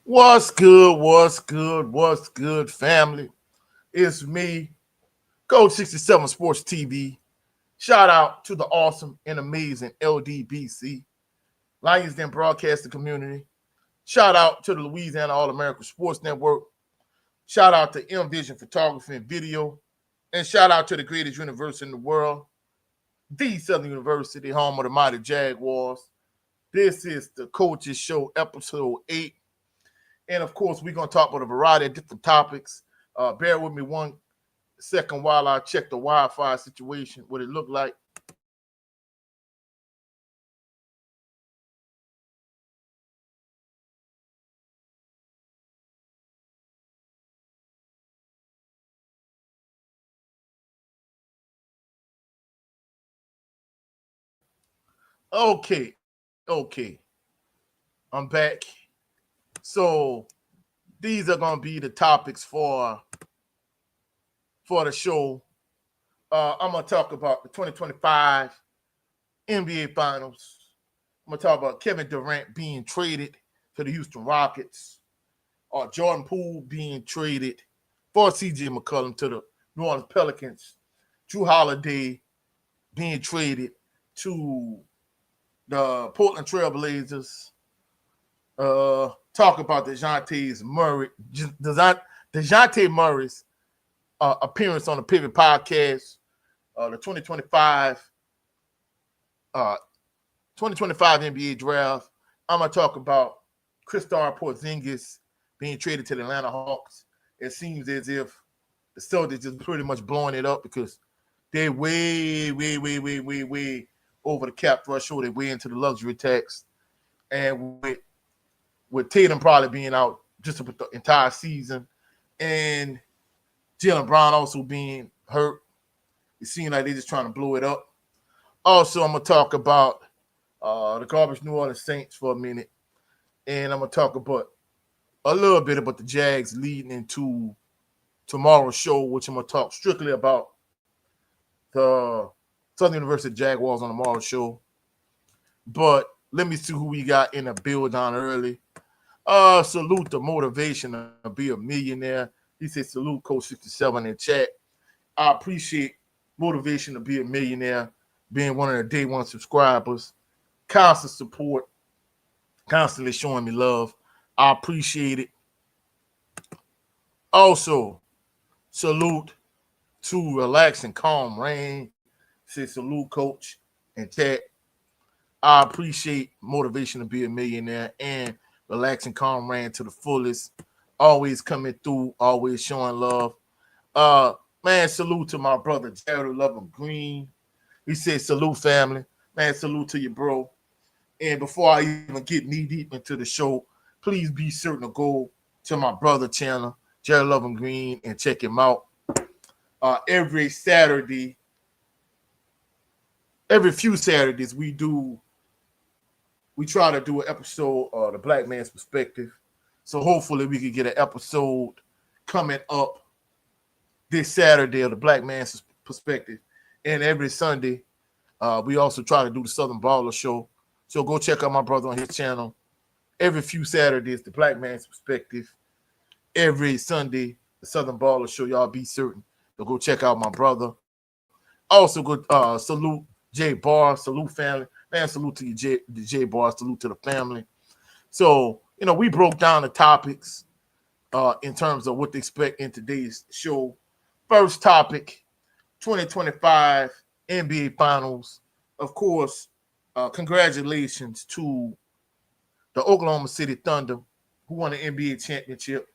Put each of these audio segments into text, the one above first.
What's good? What's good? What's good, family? It's me, Coach 67 Sports TV. Shout out to the awesome and amazing LDBC, Lions Den Broadcasting Community. Shout out to the Louisiana All American Sports Network. Shout out to M Vision Photography and Video. And shout out to the greatest university in the world, the Southern University, home of the mighty Jaguars. This is the Coaches Show, episode 8. And of course, we're going to talk about a variety of different topics. Bear with me one second while I check the Wi-Fi situation, what it looked like. Okay. I'm back. So these are going to be the topics for the show. I'm going to talk about the 2025 NBA Finals. I'm going to talk about Kevin Durant being traded to the Houston Rockets, or Jordan Poole being traded for CJ McCollum to the New Orleans Pelicans, Drew Holiday being traded to the Portland Trailblazers. Talk about DeJounte Murray's appearance on the Pivot Podcast, the 2025 NBA Draft. I'm gonna talk about Kristaps Porzingis being traded to the Atlanta Hawks. It seems as if the Celtics is pretty much blowing it up because they're way over the cap threshold. They're way into the luxury tax, and with Tatum probably being out just about the entire season, and Jaylen Brown also being hurt, it seems like they're just trying to blow it up. Also, I'm gonna talk about the garbage New Orleans Saints for a minute, and I'm gonna talk about a little bit about the Jags leading into tomorrow's show, which I'm gonna talk strictly about the Southern University Jaguars on tomorrow's show. But let me see who we got in the build on early. Salute the motivation to be a millionaire. He said, salute Coach 67 in chat. I appreciate motivation to be a millionaire, being one of the day one subscribers, constant support, constantly showing me love. I appreciate it. Also, salute to Relax and Calm Rain. Say salute, Coach, and chat. I appreciate motivation to be a millionaire and Relax and Calm Rain to the fullest. Always coming through, always showing love. Man, salute to my brother Jared Lovin Green. He said, salute, family. Man, salute to you, bro. And before I even get knee deep into the show, please be certain to go to my brother channel, Jared Lovin Green, and check him out. Every Saturday, every few Saturdays, we try to do an episode of the Black Man's Perspective. So hopefully we can get an episode coming up this Saturday of the Black Man's Perspective. And every Sunday, we also try to do the Southern Baller Show. So go check out my brother on his channel. Every few Saturdays, the Black Man's Perspective. Every Sunday, the Southern Baller Show. Y'all be certain to go check out my brother. Also, go salute J Bar, salute family. Man, salute to you, J Bar, salute to the family. So, we broke down the topics in terms of what to expect in today's show. First topic, 2025 NBA Finals. Of course, congratulations to the Oklahoma City Thunder, who won the NBA championship.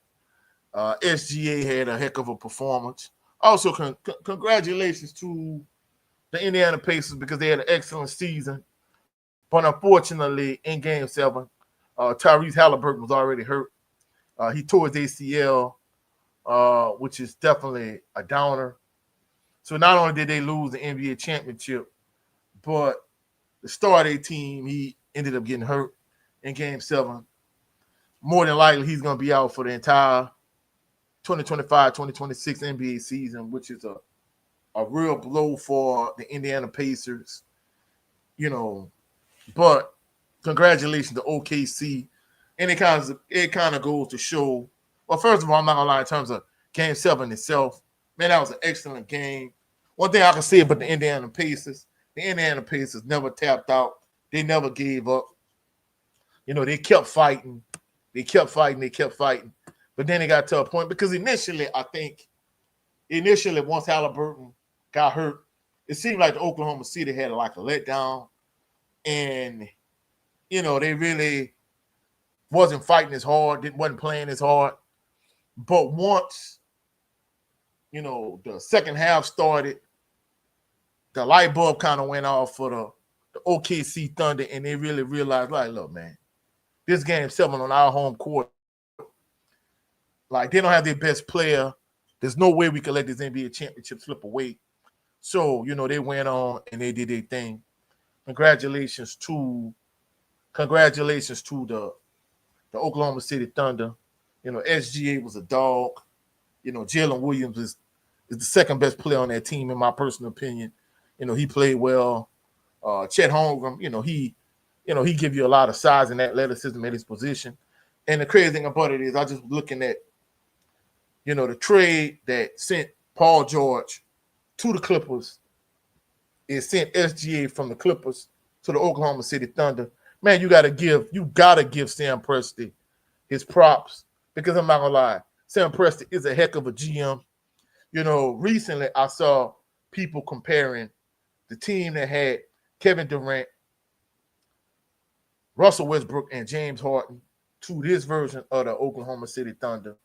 SGA had a heck of a performance. Also, congratulations to the Indiana Pacers because they had an excellent season. But unfortunately, in Game 7, Tyrese Halliburton was already hurt. He tore his ACL, which is definitely a downer. So not only did they lose the NBA championship, but the star of their team, he ended up getting hurt in Game 7. More than likely, he's going to be out for the entire 2025-2026 NBA season, which is a real blow for the Indiana Pacers. But congratulations to OKC. And it kind of goes to show. Well, first of all, I'm not gonna lie in terms of Game 7 itself. Man, that was an excellent game. One thing I can say about the Indiana Pacers never tapped out. They never gave up. You know, they kept fighting. They kept fighting. They kept fighting. But then it got to a point because initially, once Halliburton got hurt, it seemed like the Oklahoma City had like a letdown. And, you know, they really wasn't fighting as hard, wasn't playing as hard. But once, you know, the second half started, the light bulb kind of went off for the OKC Thunder, and they really realized, like, look, man, this Game 7 on our home court, like, they don't have their best player. There's no way we could let this NBA championship slip away. So, you know, they went on and they did their thing. Congratulations to the Oklahoma City Thunder. You know, SGA was a dog. You know, Jalen Williams is the second best player on that team, in my personal opinion. You know, he played well. Chet Holmgren, he give you a lot of size and athleticism at his position. And the crazy thing about it is I just looking at, you know, the trade that sent Paul George to the Clippers. It sent SGA from the Clippers to the Oklahoma City Thunder. Man, you gotta give Sam Presti his props, because I'm not gonna lie, Sam Presti is a heck of a GM. You know, recently I saw people comparing the team that had Kevin Durant, Russell Westbrook, and James Harden to this version of the Oklahoma City Thunder.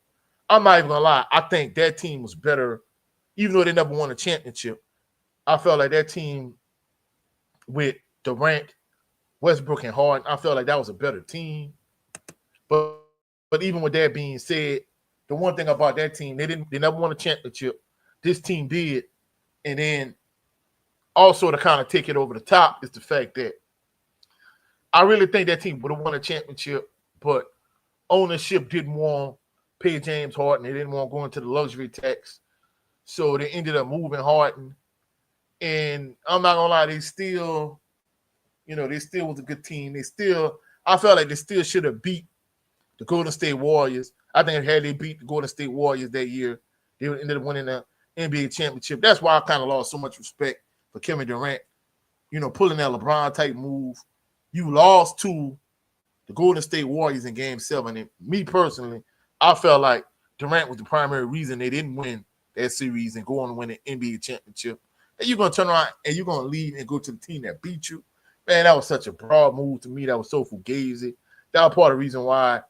I'm not even gonna lie, I think that team was better, even though they never won a championship. I felt like that team with Durant, Westbrook, and Harden, I felt like that was a better team. But even with that being said, the one thing about that team, they never won a championship. This team did. And then also to kind of take it over the top is the fact that I really think that team would have won a championship, but ownership didn't want to pay James Harden. They didn't want to go into the luxury tax. So they ended up moving Harden. And I'm not gonna lie, they still was a good team. I felt like they still should have beat the Golden State Warriors. I think had they beat the Golden State Warriors that year, they would ended up winning the NBA championship. That's why I kind of lost so much respect for Kevin Durant. You know, pulling that LeBron type move. You lost to the Golden State Warriors in Game 7. And me personally, I felt like Durant was the primary reason they didn't win that series and go on to win an NBA championship. And you're going to turn around and you're going to leave and go to the team that beat you. Man, that was such a broad move to me. That was so fugazi. That was part of the reason why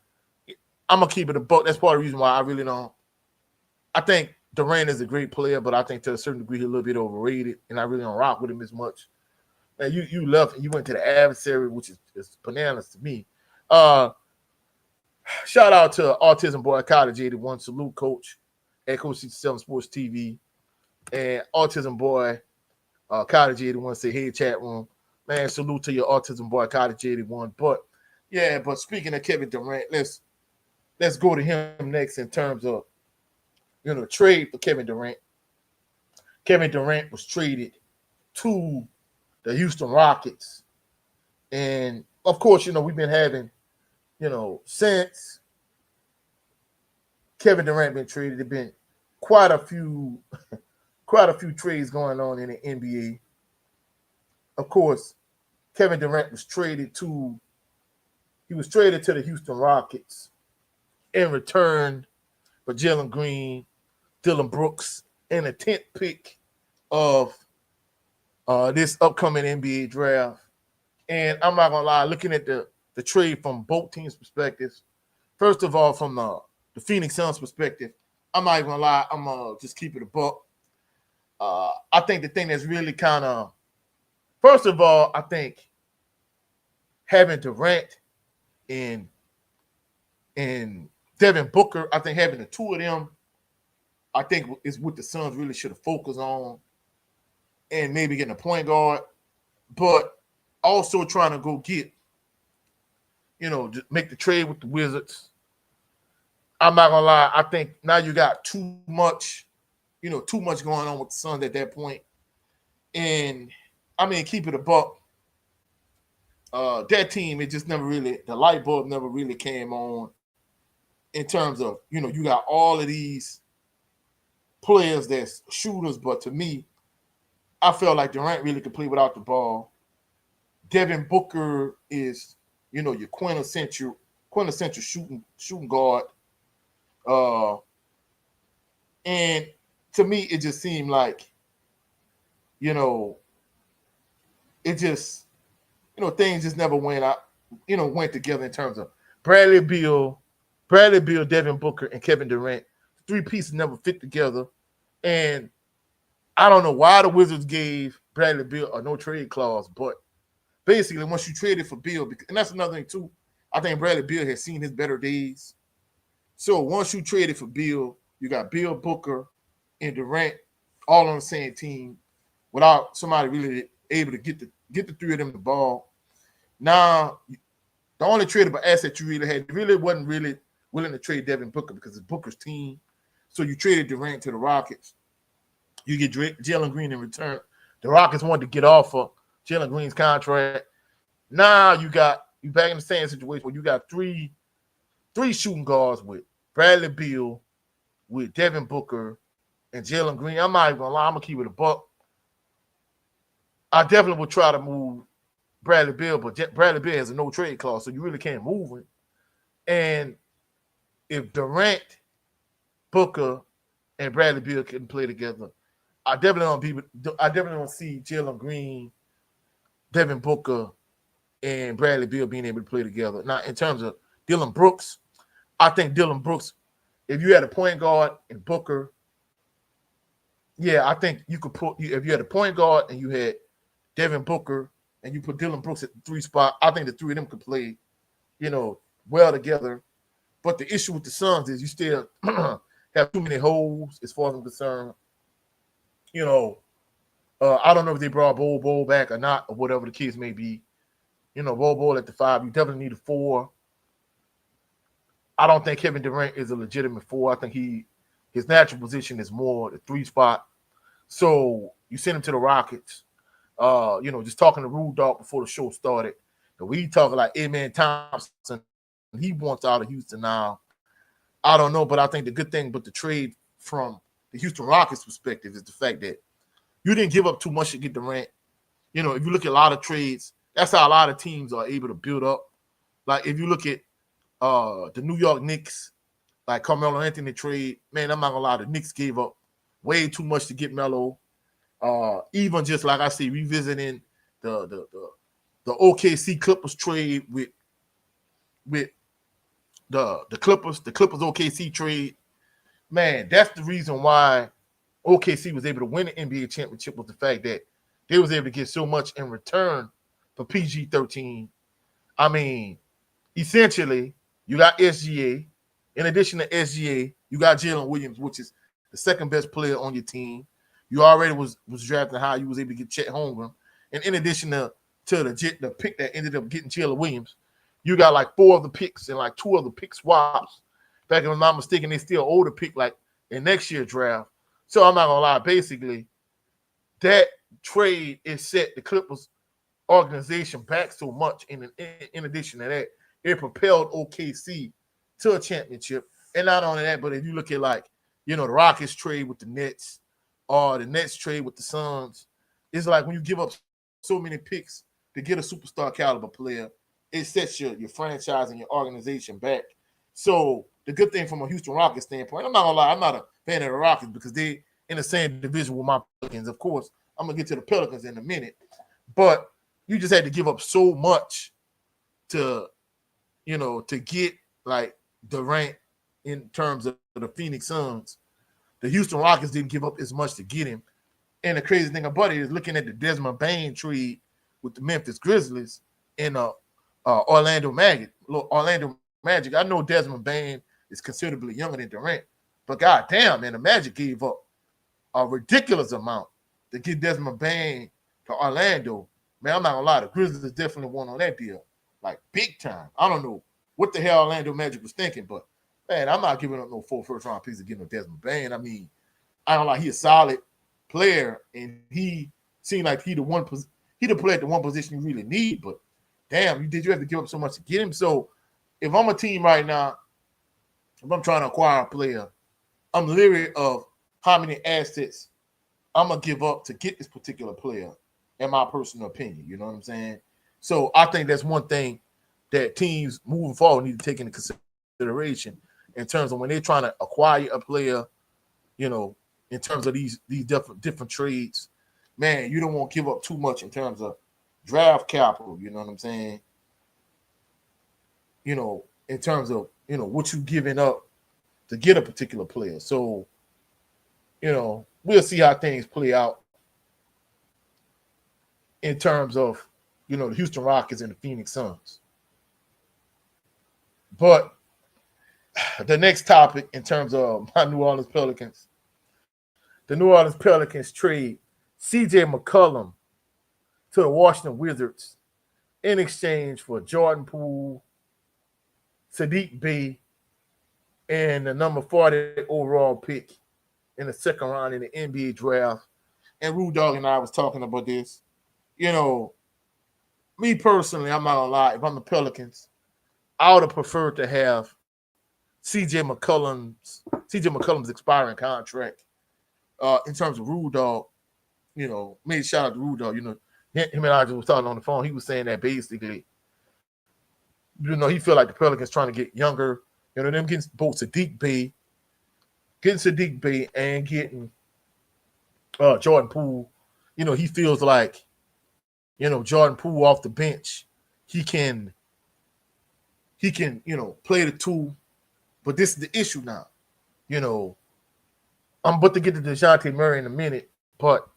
I'm going to keep it a buck. That's part of the reason why I really don't. I think Durant is a great player, but I think to a certain degree he's a little bit overrated, and I really don't rock with him as much. Man, you left and you went to the adversary, which is bananas to me. Shout out to Autism Boy Cottage 81. Salute, Coach at Coach 67 Sports TV. And Autism Boy Cottage 81 say, hey, chat room. Man, salute to your Autism Boy Cottage 81. But speaking of Kevin Durant, let's go to him next in terms of, you know, trade for Kevin Durant. Kevin Durant was traded to the Houston Rockets. And, of course, you know, we've been having, you know, since Kevin Durant been traded, there have been quite a few trades going on in the NBA. Of course, Kevin Durant was traded to the Houston Rockets in return for Jalen Green, Dillon Brooks, and a 10th pick of this upcoming NBA draft. And I'm not gonna lie, looking at the trade from both teams' perspectives, first of all, from the Phoenix Suns' perspective, I'm not even gonna lie, I'm gonna just keep it a buck. I think the thing that's really kind of, first of all, I think having Durant and Devin Booker, I think having the two of them, I think is what the Suns really should have focused on, and maybe getting a point guard, but also trying to go get, you know, just make the trade with the Wizards. I'm not gonna lie, I think now you got too much going on with the Suns at that point. And I mean, keep it a buck. that team, it just never really, the light bulb never really came on in terms of, you got all of these players that's shooters, but to me, I felt like Durant really could play without the ball. Devin Booker is, your quintessential shooting guard. Uh, and to me, it just seemed like, you know, it just, things just never went out, went together in terms of Bradley Beal, Devin Booker, and Kevin Durant. The three pieces never fit together. And I don't know why the Wizards gave Bradley Beal a no trade clause, but basically, once you traded for Beal, and that's another thing too, I think Bradley Beal has seen his better days. So once you traded for Beal, you got Beal, Booker, and Durant all on the same team without somebody really able to get the three of them the ball. Now, the only tradable asset you really had really wasn't really willing to trade Devin Booker because it's Booker's team. So you traded Durant to the Rockets. You get Jalen Green in return. The Rockets wanted to get off of Jalen Green's contract. Now you back in the same situation where you got three shooting guards with Bradley Beal, with Devin Booker, and Jalen Green. I'm not even gonna lie, I'm gonna keep it a buck. I definitely would try to move Bradley Beal, but Bradley Beal has a no trade clause, so you really can't move him. And if Durant, Booker, and Bradley Beal can play together, I definitely don't see Jalen Green, Devin Booker, and Bradley Beal being able to play together. Now, in terms of Dillon Brooks, I think Dillon Brooks, if you had a point guard and Booker, yeah, I think you could put, if you had a point guard and you had Devin Booker and you put Dillon Brooks at the 3 spot, I think the three of them could play, well together. But the issue with the Suns is you still have too many holes as far as I'm concerned. I don't know if they brought Bol back or not, or whatever the case may be. Bol at the 5. You definitely need a 4. I don't think Kevin Durant is a legitimate 4. I think his natural position is more the 3 spot. So you send him to the Rockets. Just talking to Rude Dog before the show started. And we talking like Amen Thompson. He wants out of Houston now. I don't know, but I think the good thing about the trade from the Houston Rockets perspective is the fact that you didn't give up too much to get Durant. If you look at a lot of trades, that's how a lot of teams are able to build up. Like if you look at the New York Knicks, like Carmelo Anthony trade, man, I'm not gonna lie, the Knicks gave up way too much to get Melo. Even just like I say, revisiting the OKC Clippers trade with the Clippers OKC trade, man, that's the reason why OKC was able to win the NBA championship, was the fact that they was able to get so much in return for PG-13. I mean, essentially, you got SGA. In addition to SGA, you got Jalen Williams, which is the second best player on your team. You already was drafting high. You was able to get Chet Holmgren. And in addition to the pick that ended up getting Jalen Williams, you got like 4 of the picks and like 2 of the pick swaps. In fact, if I'm not mistaken, they still older pick like in next year's draft. So I'm not gonna lie, basically, that trade is set the Clippers organization back so much. In addition to that, it propelled OKC to a championship. And not only that, but if you look at the Rockets trade with the Nets or the Nets trade with the Suns, it's like when you give up so many picks to get a superstar caliber player, it sets your franchise and your organization back. So the good thing from a Houston Rockets standpoint, I'm not gonna lie, I'm not a fan of the Rockets because they in the same division with my Pelicans. Of course, I'm gonna get to the Pelicans in a minute, but you just had to give up so much to get like Durant in terms of the Phoenix Suns. The Houston Rockets didn't give up as much to get him. And the crazy thing about it is looking at the Desmond Bane trade with the Memphis Grizzlies and Orlando Magic. I know Desmond Bane is considerably younger than Durant, but goddamn, man, the Magic gave up a ridiculous amount to get Desmond Bane to Orlando. Man, I'm not gonna lie, the Grizzlies definitely won on that deal, like big time. I don't know what the hell Orlando Magic was thinking, but man, I'm not giving up no 4 first-round picks to get no Desmond Bane. I mean, I don't like, he's a solid player, and he seemed like he the player at the one position you really need, but damn, you have to give up so much to get him. So if I'm a team right now, if I'm trying to acquire a player, I'm leery of how many assets I'm gonna give up to get this particular player, in my personal opinion. You know what I'm saying? So I think that's one thing that teams moving forward need to take into consideration in terms of when they're trying to acquire a player, you know, in terms of these different trades. Man, you don't want to give up too much in terms of draft capital, you know what I'm saying? You know, in terms of, you know, what you giving up to get a particular player. So, you know, we'll see how things play out in terms of, you know, the Houston Rockets and the Phoenix Suns. But the next topic in terms of my New Orleans Pelicans, the New Orleans Pelicans trade CJ McCollum to the Washington Wizards in exchange for Jordan Poole, Sadiq Bey, and the number 40 overall pick in the second round in the NBA draft. And Rude Dog and I was talking about this. You know, me personally, I'm not gonna lie, if I'm the Pelicans, I would have preferred to have CJ McCollum's expiring contract. In terms of Rude Dog, you know, made shout out to Rude Dog. You know, him and I just was talking on the phone. He was saying that basically, you know, he feel like the Pelicans trying to get younger. You know, them getting both Sadiq Bey and getting Jordan Poole. You know, he feels like, you know, Jordan Poole off the bench, he can, you know, play the two. But this is the issue now. You know, I'm about to get to DeJounte Murray in a minute, but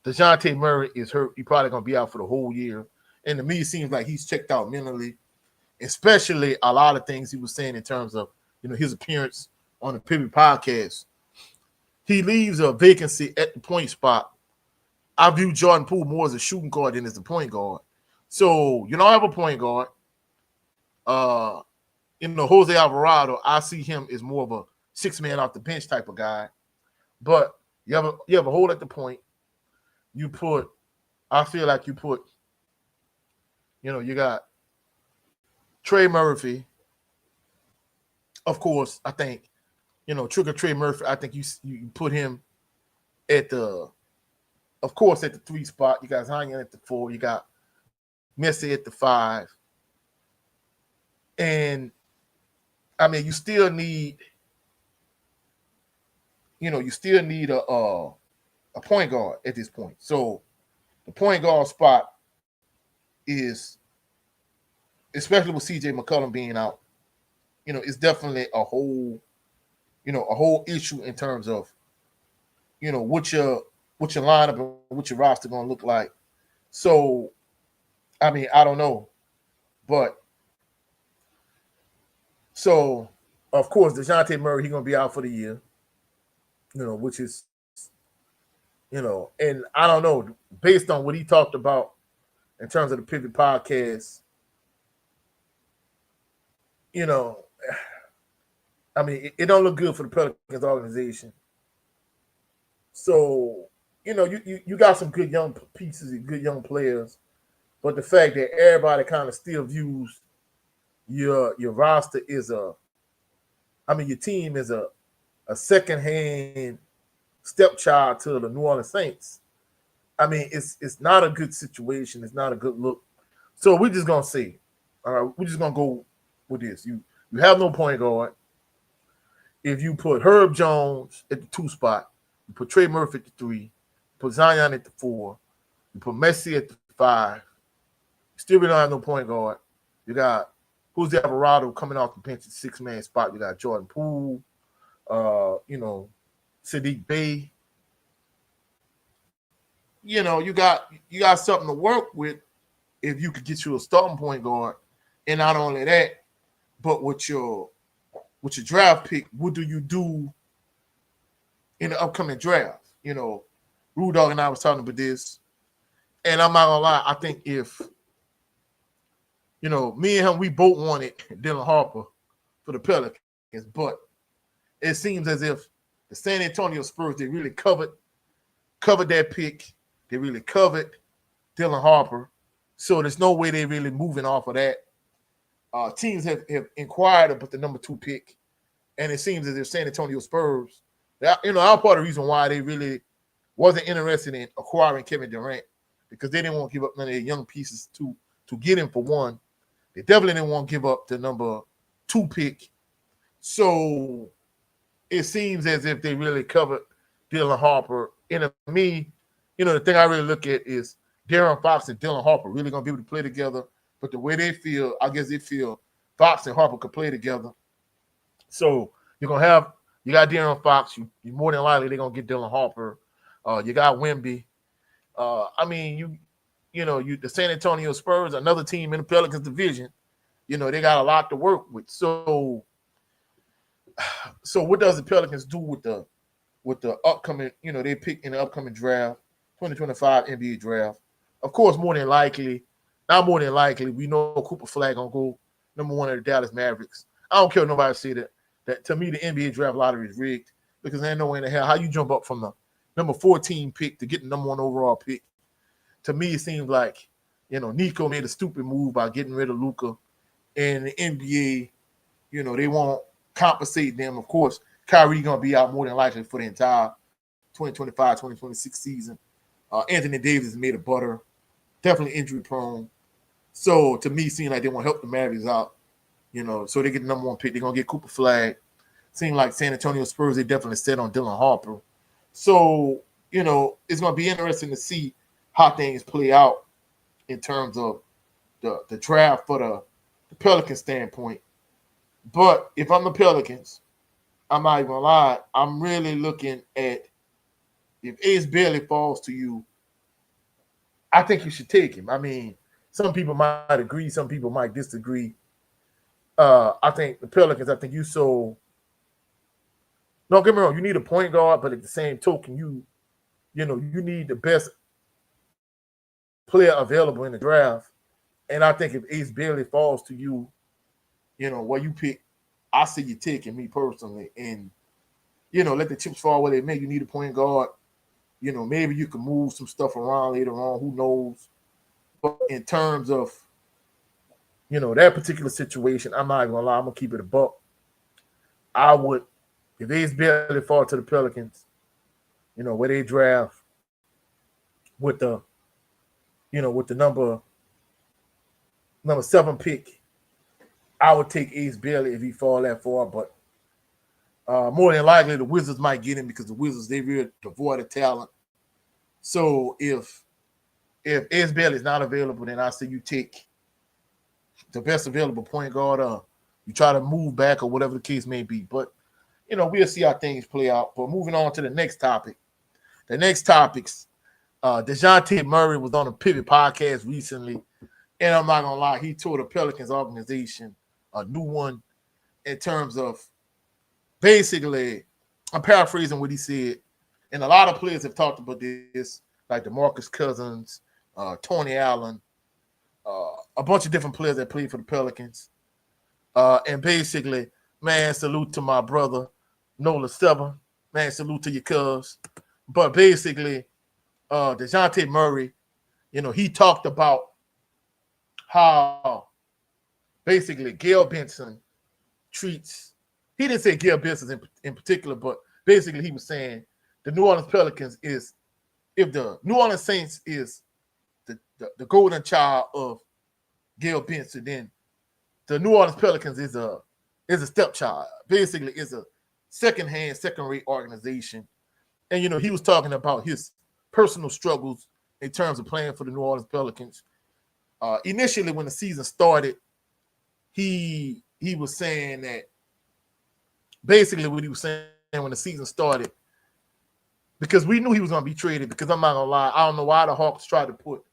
DeJounte Murray is hurt. He's probably going to be out for the whole year. And to me, it seems like he's checked out mentally, especially a lot of things he was saying in terms of, you know, his appearance on the Pivot podcast. He leaves a vacancy at the point spot. I view Jordan Poole more as a shooting guard than as a point guard. So you don't have a point guard. You know, Jose Alvarado, I see him as more of a 6-man off the bench type of guy. But you have a hole at the point. I feel like you put, you know, you got Trey Murphy. Of course, I think, you know, Trigger Trey Murphy, I think you put him at the 3 spot. You got Zion at the 4. You got Messi at the 5. And, I mean, you still need a point guard at this point. So the point guard spot is, especially with CJ McCollum being out, you know, it's definitely a whole issue in terms of, you know, what your lineup and what your roster gonna look like. So, I mean, I don't know, but so of course DeJounte Murray, he's gonna be out for the year, you know, which is, you know, and I don't know, based on what he talked about in terms of the Pivot podcast, you know, I mean, it don't look good for the Pelicans organization. So, you know, you got some good young pieces and good young players, but the fact that everybody kind of still views your roster is your team is a secondhand stepchild to the New Orleans Saints. I mean, it's not a good situation. It's not a good look. So we're just gonna see. All right, we're just gonna go with this. You have no point guard. If you put Herb Jones at the 2 spot, you put Trey Murphy at the 3, you put Zion at the 4, you put Messi at the 5, you still don't have no point guard. You got Jose Alvarado coming off the bench at 6-man spot. You got Jordan Poole, you know, Sadiq Bey. You know, you got something to work with if you could get you a starting point guard. And not only that, but with your draft pick, what do you do in the upcoming draft? You know, Rude Dog and I was talking about this, and I'm not gonna lie, I think if, you know, me and him, we both wanted Dylan Harper for the Pelicans, but it seems as if the San Antonio Spurs, they really covered that pick. They really covered Dylan Harper. So there's no way they're really moving off of that. Teams have inquired about the number 2 pick, and it seems as if San Antonio Spurs, our part of the reason why they really wasn't interested in acquiring Kevin Durant, because they didn't want to give up none of their young pieces to get him for one. They definitely didn't want to give up the number 2 pick. So it seems as if they really covered Dylan Harper. And to me, the thing I really look at is De'Aaron Fox and Dylan Harper really going to be able to play together. But the way they feel, I guess they feel Fox and Harper could play together. So you got De'Aaron Fox. You more than likely they're going to get Dylan Harper. You got Wemby. The San Antonio Spurs, another team in the Pelicans division, they got a lot to work with. So what does the Pelicans do with the upcoming, they pick in the upcoming draft, 2025 NBA draft? Of course, not more than likely, we know Cooper Flag gonna go number 1 of the Dallas Mavericks. I don't care if nobody say that to me the NBA draft lottery is rigged, because there ain't no way in the hell how you jump up from the number 14 pick to get the number 1 overall pick. To me, it seems like, Nico made a stupid move by getting rid of Luka, and the NBA, they won't compensate them. Of course, Kyrie going to be out more than likely for the entire 2025-2026 season. Anthony Davis made a butter, definitely injury prone. So to me, it seems like they want to help the Mavericks out, so they get the number 1 pick. They're going to get Cooper Flag. Seems like San Antonio Spurs, they definitely set on Dylan Harper. So, it's going to be interesting to see how things play out in terms of the draft for the Pelicans standpoint. But if I'm the Pelicans, I'm not even gonna lie, I'm really looking at, if Ace Bailey falls to you, I think you should take him. I mean, some people might agree, some people might disagree. I think the Pelicans, don't get me wrong, you need a point guard, but at the same token, you need the best player available in the draft. And I think if Ace Bailey falls to you, what you pick, I see you taking, me personally. And, let the chips fall where they may. You need a point guard. Maybe you can move some stuff around later on. Who knows? But in terms of, that particular situation, I'm not even going to lie. I'm going to keep it a buck. I would, if Ace Bailey fall to the Pelicans, where they draft with the number 7 pick, I would take Ace Bailey if he fall that far. But more than likely, the Wizards might get him, because the Wizards, they really devoid of talent. So if Ace Bailey is not available, then I say you take the best available point guard. You try to move back or whatever the case may be. But, we'll see how things play out. But moving on to the next topic. The next topic's DeJounte Murray was on a Pivot podcast recently, and I'm not going to lie, he tore the Pelicans organization a new one in terms of, basically, I'm paraphrasing what he said, and a lot of players have talked about this, like DeMarcus Cousins, Tony Allen, a bunch of different players that played for the Pelicans. And basically, man, salute to my brother, Nola Stubborn. Man, salute to your cuz. But basically, DeJounte Murray, he talked about how basically Gail Benson treats, he didn't say Gail Benson in particular, but basically he was saying the New Orleans Pelicans is, if the New Orleans Saints is the golden child of Gail Benson, then the New Orleans Pelicans is a stepchild. Basically, is a second-rate organization. And, he was talking about his personal struggles in terms of playing for the New Orleans Pelicans. Initially, when the season started, he was saying that basically what he was saying when the season started, because we knew he was going to be traded, because I'm not going to lie, I don't know why the Hawks tried to put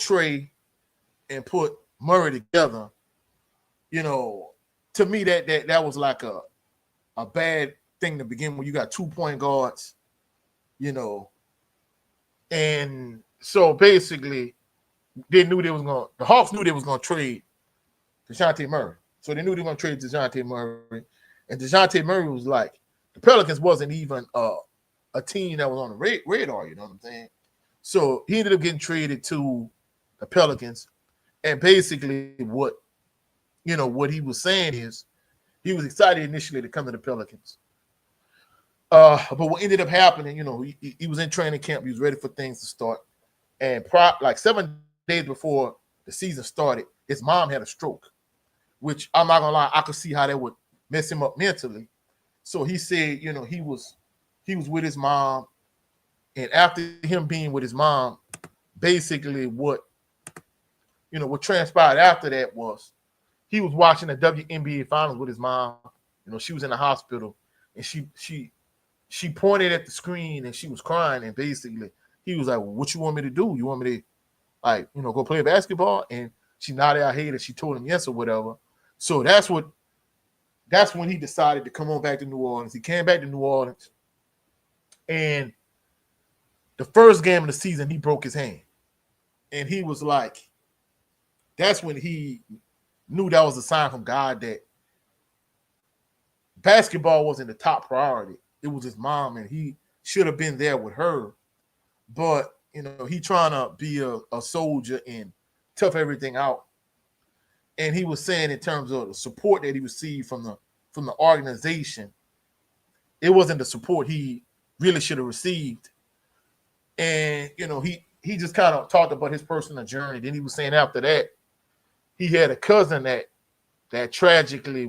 Trey and put Murray together. To me, that was like a bad thing to begin with. You got 2 point guards, and so basically the Hawks knew they was gonna trade DeJounte Murray. So they knew they were gonna trade DeJounte Murray. And DeJounte Murray was like, the Pelicans wasn't even a team that was on the radar, you know what I'm saying? So he ended up getting traded to the Pelicans. And basically what he was saying is he was excited initially to come to the Pelicans. But what ended up happening, he was in training camp. He was ready for things to start. And like 7 days before the season started, his mom had a stroke, which I'm not gonna lie, I could see how that would mess him up mentally. So he said, he was with his mom, and after him being with his mom, basically what transpired after that was he was watching the WNBA finals with his mom. She was in the hospital, and she pointed at the screen and she was crying, and basically he was like, well, what you want me to do? You want me to go play basketball? And she nodded her head and she told him yes or whatever. So that's when he decided to come on back to New Orleans. He came back to New Orleans, and the first game of the season he broke his hand. And he was like, that's when he knew that was a sign from God that basketball wasn't the top priority. It was his mom, and he should have been there with her. But, he trying to be a soldier and tough everything out. And he was saying in terms of the support that he received from the organization, it wasn't the support he really should have received. And, he just kind of talked about his personal journey. Then he was saying after that, he had a cousin that tragically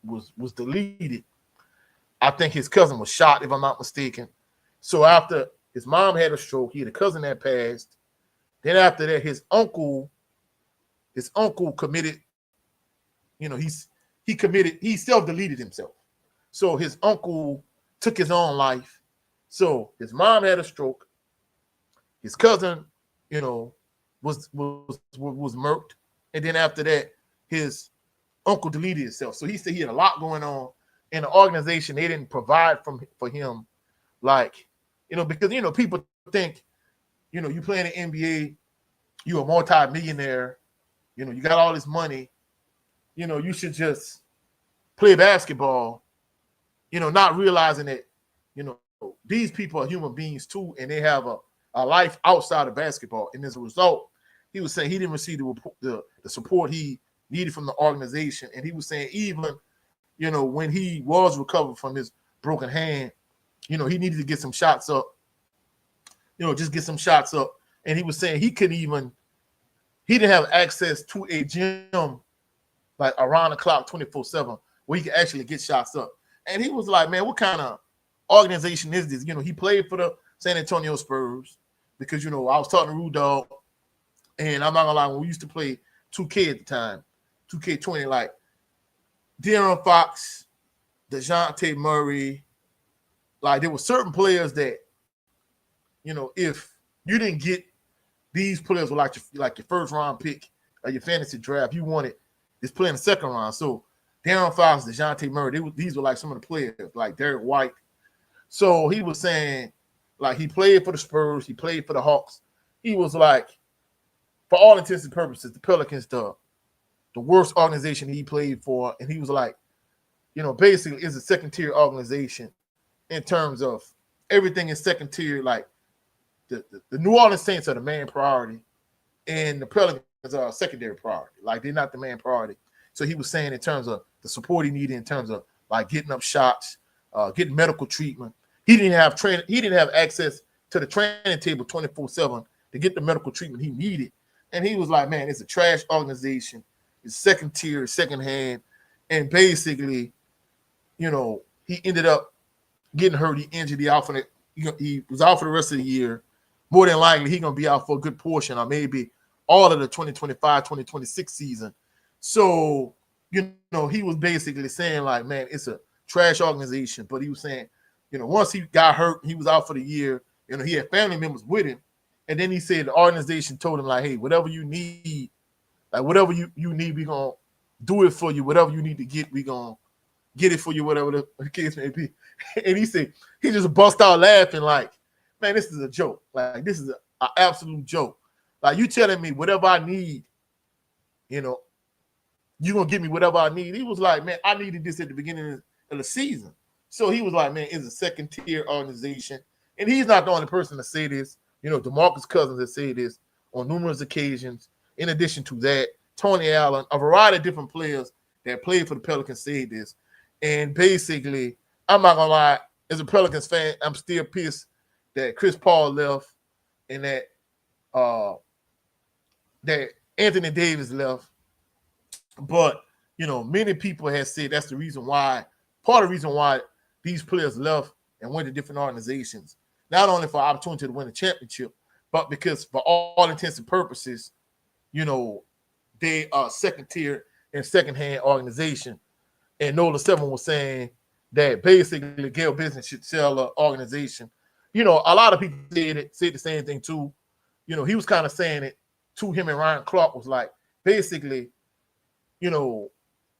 was deleted. I think his cousin was shot, if I'm not mistaken. So after his mom had a stroke, he had a cousin that passed. Then after that, his uncle committed, he self-deleted himself. So his uncle took his own life. So his mom had a stroke. His cousin, was murked. And then after that, his uncle deleted himself. So he said he had a lot going on in the organization. They didn't provide for him, because people think, you play in the NBA, you're a multi-millionaire, you got all this money, you should just play basketball, not realizing that, these people are human beings too, and they have a life outside of basketball. And as a result, he was saying he didn't receive the support he needed from the organization. And he was saying even, when he was recovered from his broken hand, he needed to get some shots up, just get some shots up. And he was saying he didn't have access to a gym like around the clock 24/7 where he could actually get shots up. And he was like, man, what kind of organization is this? He played for the San Antonio Spurs because, I was talking to Rude Dog, and I'm not gonna lie, when we used to play 2K at the time, 2K20, like De'Aaron Fox, DeJounte Murray, like there were certain players that, if you didn't get these players were like your first round pick or your fantasy draft, you wanted this player in the second round. So De'Aaron Fox, DeJounte Murray, these were like some of the players, like Derek White. So he was saying, like, he played for the Spurs, he played for the Hawks. He was like, for all intents and purposes, the Pelicans, the worst organization he played for. And he was like, basically it's a second-tier organization in terms of everything is second tier. Like the New Orleans Saints are the main priority, and the Pelicans are a secondary priority. Like they're not the main priority. So he was saying in terms of the support he needed, in terms of like getting up shots, getting medical treatment. He didn't have access to the training table 24/7 to get the medical treatment he needed. And he was like, man, it's a trash organization. It's second tier, second hand. And basically, he ended up getting hurt. He injured. He was out for the rest of the year. More than likely, he's going to be out for a good portion or maybe all of the 2025-2026 season. So, he was basically saying like, man, it's a trash organization. But he was saying, once he got hurt, he was out for the year. He had family members with him. And then he said the organization told him like, hey, whatever you need, like whatever you need, we're going to do it for you. Whatever you need to get, we're going to get it for you, whatever the case may be. And he said, he just bust out laughing like, man, this is a joke. Like, this is an absolute joke. Like, you telling me whatever I need, you're going to give me whatever I need. He was like, man, I needed this at the beginning of the season. So he was like, man, it's a second-tier organization. And he's not the only person to say this. You know, DeMarcus Cousins has said this on numerous occasions. In addition to that, Tony Allen, a variety of different players that played for the Pelicans said this. And basically, I'm not gonna lie, as a Pelicans fan, I'm still pissed that Chris Paul left and that Anthony Davis left. But you know, many people have said that's the reason why, part of the reason why these players left and went to different organizations. Not only for opportunity to win a championship, but because for all intents and purposes, you know, they are second tier and second hand organization. And Nola Seven was saying that basically Gail Business should sell an organization. You know, a lot of people said the same thing too. You know, he was kind of saying it to him, and Ryan Clark was like, basically, you know,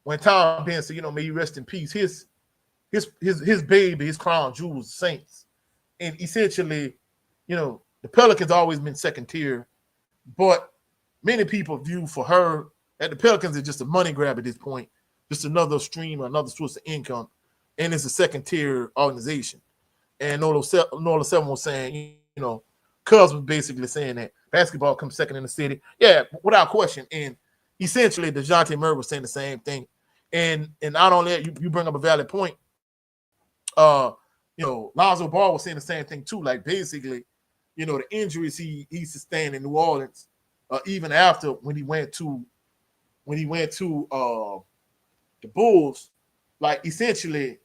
when Tom Ben said, you know, may you rest in peace, his baby, his crown jewel was the Saints. And essentially, you know, the Pelicans always been second tier, but many people view for her that the Pelicans are just a money grab at this point, just another stream or another source of income, and it's a second tier organization. And Nola Seven was saying, you know, Cubs was basically saying that basketball comes second in the city. Yeah, without question. And essentially, DeJounte Murray was saying the same thing. And not only that, you bring up a valid point. You know, Lonzo Ball was saying the same thing too. Like basically, you know, the injuries he sustained in New Orleans, even after when he went to the Bulls, like essentially,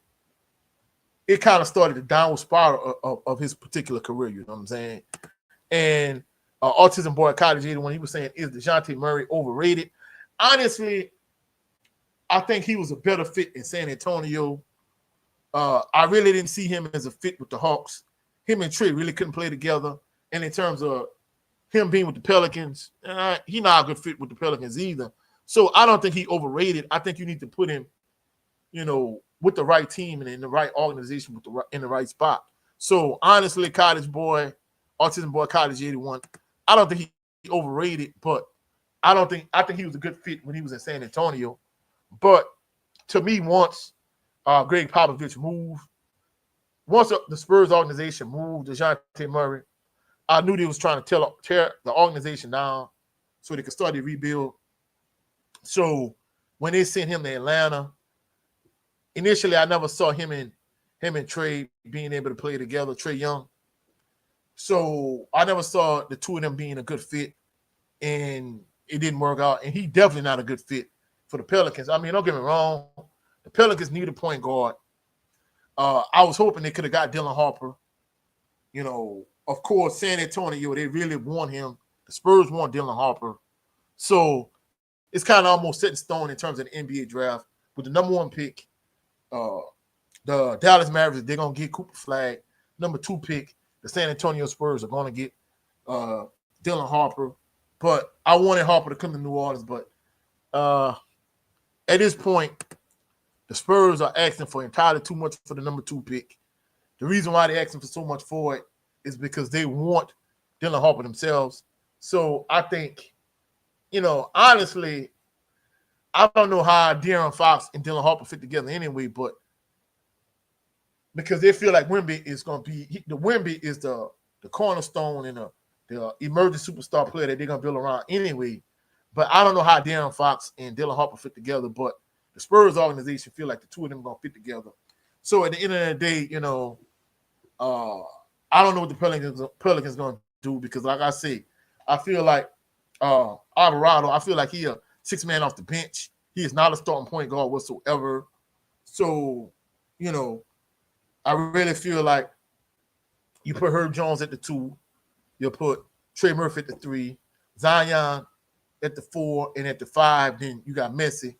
it kind of started the downward spiral of his particular career. You know what I'm saying? And Autism Boy Cottage 81, he was saying, is DeJounte Murray overrated? Honestly, I think he was a better fit in San Antonio. I really didn't see him as a fit with the Hawks. Him and Trey really couldn't play together. And in terms of him being with the Pelicans, he's not a good fit with the Pelicans either. So I don't think he overrated. I think you need to put him, you know, with the right team and in the right organization in the right spot. So honestly, Cottage Boy, Autism Boy Cottage 81, I don't think he overrated, but I think he was a good fit when he was in San Antonio. But to me, once Greg Popovich moved, once the Spurs organization moved DeJounte Murray, I knew they was trying to tear the organization down so they could start to rebuild. So when they sent him to Atlanta, initially I never saw him and Trey being able to play together, Trae Young. So I never saw the two of them being a good fit, and it didn't work out. And he definitely not a good fit for the Pelicans. I mean, don't get me wrong. The Pelicans need a point guard. I was hoping they could have got Dylan Harper. You know, of course, San Antonio, they really want him. The Spurs want Dylan Harper. So it's kind of almost set in stone in terms of the NBA draft. With the number one pick, the Dallas Mavericks, they're going to get Cooper Flag. Number 2 pick, the San Antonio Spurs are going to get Dylan Harper. But I wanted Harper to come to New Orleans. But at this point, the Spurs are asking for entirely too much for the number 2 pick. The reason why they're asking for so much for it is because they want Dylan Harper themselves. So I think, you know, honestly, I don't know how De'Aaron Fox and Dylan Harper fit together anyway, but because they feel like Wemby is going to be – the Wemby is the cornerstone and the emerging superstar player that they're going to build around anyway. But I don't know how De'Aaron Fox and Dylan Harper fit together, but the Spurs organization feel like the two of them are going to fit together. So at the end of the day, you know, I don't know what the Pelicans going to do because, like I say, I feel like Alvarado, I feel like he a 6-man off the bench. He is not a starting point guard whatsoever. So, you know, I really feel like you put Herb Jones at the 2, you'll put Trey Murphy at the 3, Zion at the 4, and at the 5, then you got Messi.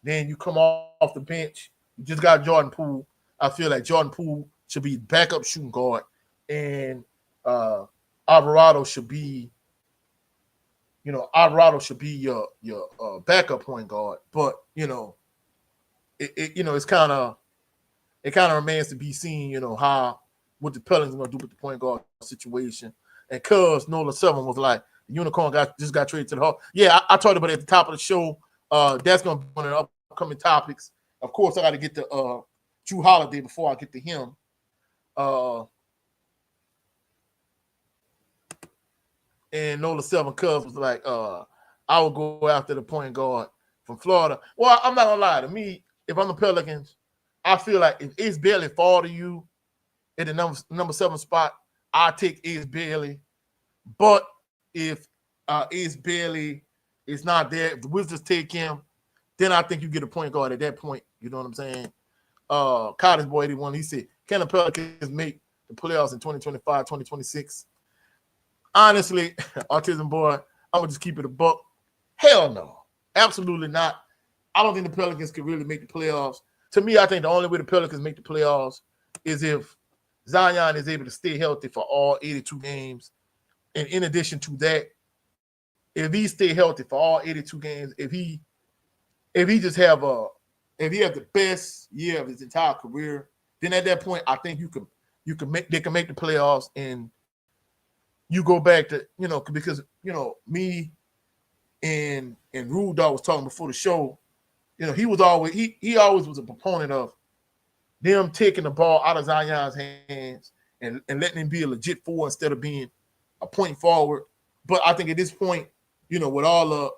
Then you come off the bench, you just got Jordan Poole. I feel like Jordan Poole should be backup shooting guard, and Alvarado should be, you know, your backup point guard. But you know, it's kind of remains to be seen, you know, what the Pelicans are going to do with the point guard situation. And cuz Nola 7 was like, the unicorn just got traded to the Hawks. Yeah, I talked about it at the top of the show. That's going to be one of the upcoming topics. Of course, I got to get to Jrue Holiday before I get to him. and Nola Seven Cubs was like, I would go after the point guard from Florida. Well, I'm not gonna lie. To me, if I'm the Pelicans, I feel like if Ace Bailey fall to you at the number 7 spot, I'll take Ace Bailey. But if Ace Bailey is not there, if the Wizards take him, then I think you get a point guard at that point. You know what I'm saying? Cottage Boy 81, he said, can the Pelicans make the playoffs in 2025, 2026? Honestly, Autism Boy, I'm going to just keep it a buck. Hell no. Absolutely not. I don't think the Pelicans could really make the playoffs. To me, I think the only way the Pelicans make the playoffs is if Zion is able to stay healthy for all 82 games. And in addition to that, if he stay healthy for all 82 games, if he just have if he has the best year of his entire career, then at that point, I think they can make the playoffs, and you go back to, because me and Rude Dog was talking before the show. He was always he always was a proponent of them taking the ball out of Zion's hands and letting him be a legit four instead of being a point forward. But I think at this point, with all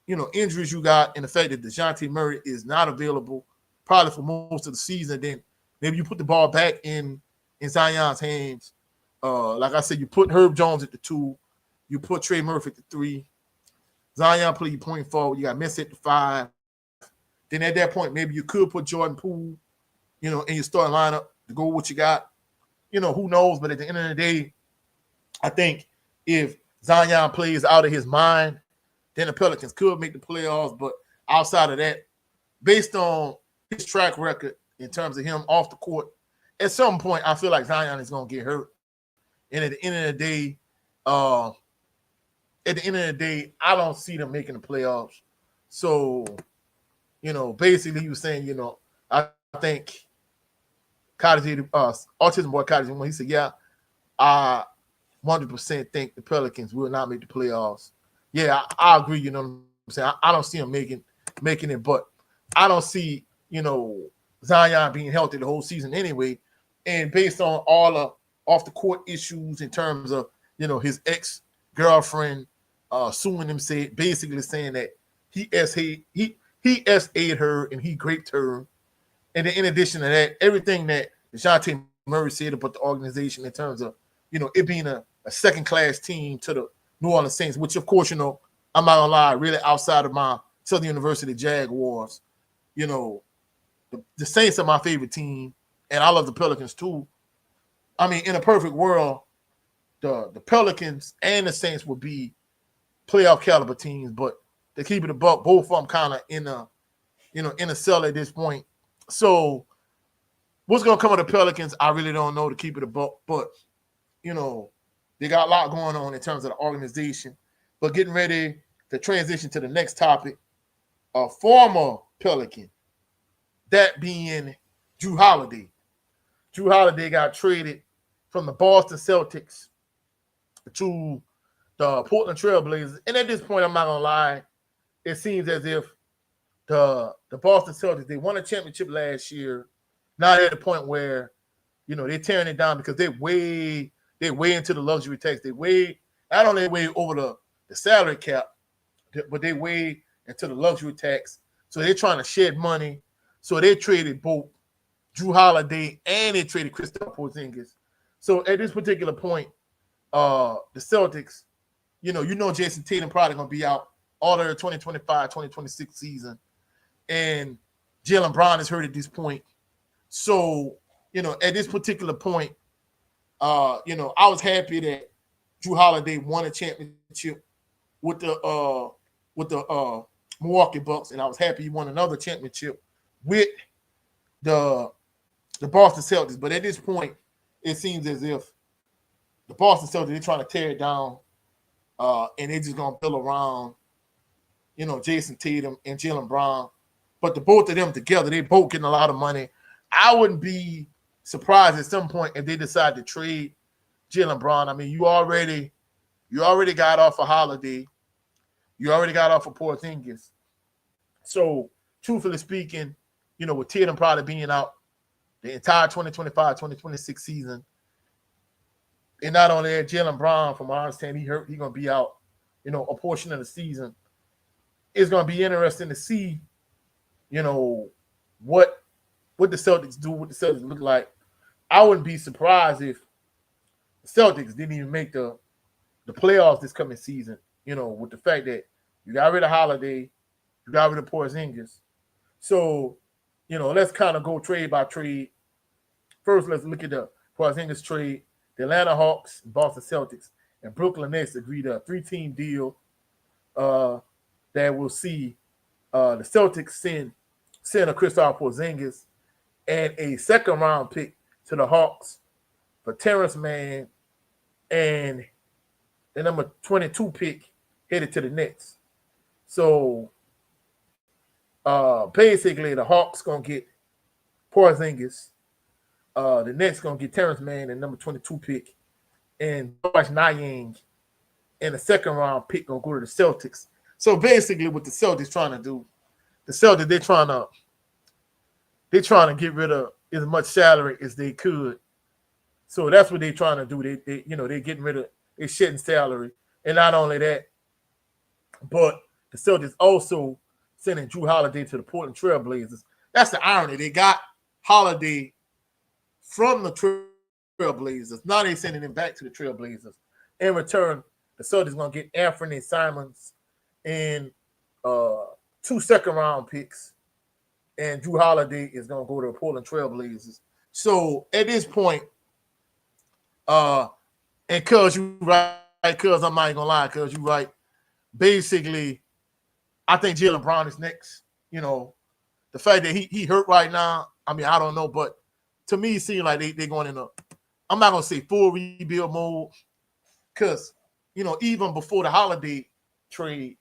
the injuries you got and the fact that DeJounte Murray is not available probably for most of the season, then maybe you put the ball back in Zion's hands. Like I said, you put Herb Jones at the 2, you put Trey Murphy at the 3, Zion play you point forward, you got Messi at the 5. Then at that point, maybe you could put Jordan Poole, in your starting lineup to go with what you got. Who knows? But at the end of the day, I think if Zion plays out of his mind, then the Pelicans could make the playoffs. But outside of that, based on his track record in terms of him off the court, at some point, I feel like Zion is going to get hurt. And at the end of the day, I don't see them making the playoffs. So, basically he was saying, I think Autism Boy Cottage, he said, yeah, I 100% think the Pelicans will not make the playoffs. Yeah, I agree, you know what I'm saying? I don't see them making it, but I don't see, Zion being healthy the whole season anyway. And based on all the off the court issues in terms of, his ex-girlfriend suing him, basically saying that he SA'd her and he raped her. And then in addition to that, everything that DeJounte Murray said about the organization in terms of, it being a second-class team to the New Orleans Saints, which, of course, I'm not going to lie, really outside of my Southern University Jaguars, the Saints are my favorite team, and I love the Pelicans too. I mean, in a perfect world, the Pelicans and the Saints would be playoff caliber teams, but to keep it a buck, both of them kind of in a cell at this point. So what's going to come of the Pelicans, I really don't know, to keep it a buck, but, they got a lot going on in terms of the organization. But getting ready to transition to the next topic, a former Pelican, that being Jrue Holiday. Jrue Holiday got traded from the Boston Celtics to the Portland Trail Blazers. And at this point, I'm not going to lie, it seems as if the Boston Celtics, they won a championship last year. Now they're at the point where, they're tearing it down because they're way into the luxury tax. Not only way over the salary cap, but they way into the luxury tax. So they're trying to shed money. So they traded both Jrue Holiday and they traded Kristaps Porzingis. So at this particular point, the Celtics, Jason Tatum probably going to be out all the 2025, 2026 season. And Jaylen Brown is hurt at this point. So, at this particular point, I was happy that Jrue Holiday won a championship with the Milwaukee Bucks, and I was happy he won another championship with the Boston Celtics. But at this point, it seems as if the Boston Celtics, they're trying to tear it down, and they're just going to build around, Jason Tatum and Jaylen Brown. But the both of them together, they both getting a lot of money. I wouldn't be surprised at some point if they decide to trade Jaylen Brown. I mean, you already got off a Holiday. You already got off of Porzingis. So, truthfully speaking, with Tatum probably being out the entire 2025-2026 season, And not only that, Jaylen Brown, from what I understand, he hurt. He's gonna be out, a portion of the season. It's gonna be interesting to see, you know, what the Celtics do, what the Celtics look like. I wouldn't be surprised if the Celtics didn't even make the playoffs this coming season. With the fact that you got rid of Holiday, you got rid of Porzingis. So, let's kind of go trade by trade. First, let's look at the Porzingis trade. The Atlanta Hawks, Boston Celtics, and Brooklyn Nets agreed a 3-team deal that will see the Celtics send a Kristaps Porzingis and a second-round pick to the Hawks for Terrence Mann and the number 22 pick headed to the Nets. So, basically, the Hawks going to get Porzingis. The Nets going to get Terrence Mann and number 22 pick. And Josh Nyang and the second-round pick going to go to the Celtics. So, basically, what the Celtics trying to do, they're trying to get rid of as much salary as they could. So, that's what they're trying to do. They're getting rid of, they're shedding salary. And not only that, but the Celtics also sending Drew Holiday to the Portland Trail Blazers. That's the irony. They got Holiday from the Trail Blazers. Now they're sending him back to the Trail Blazers. In return, the Celtics going to get Anthony Simons and 2 second-round picks. And Drew Holiday is going to go to the Portland Trail Blazers. So at this point, and cuz you right, cuz I'm not even going to lie, cuz you right. Basically, I think Jaylen Brown is next. The fact that he hurt right now, I mean, I don't know, but to me, it seems like they're going in I'm not going to say full rebuild mode because, even before the Holiday trade,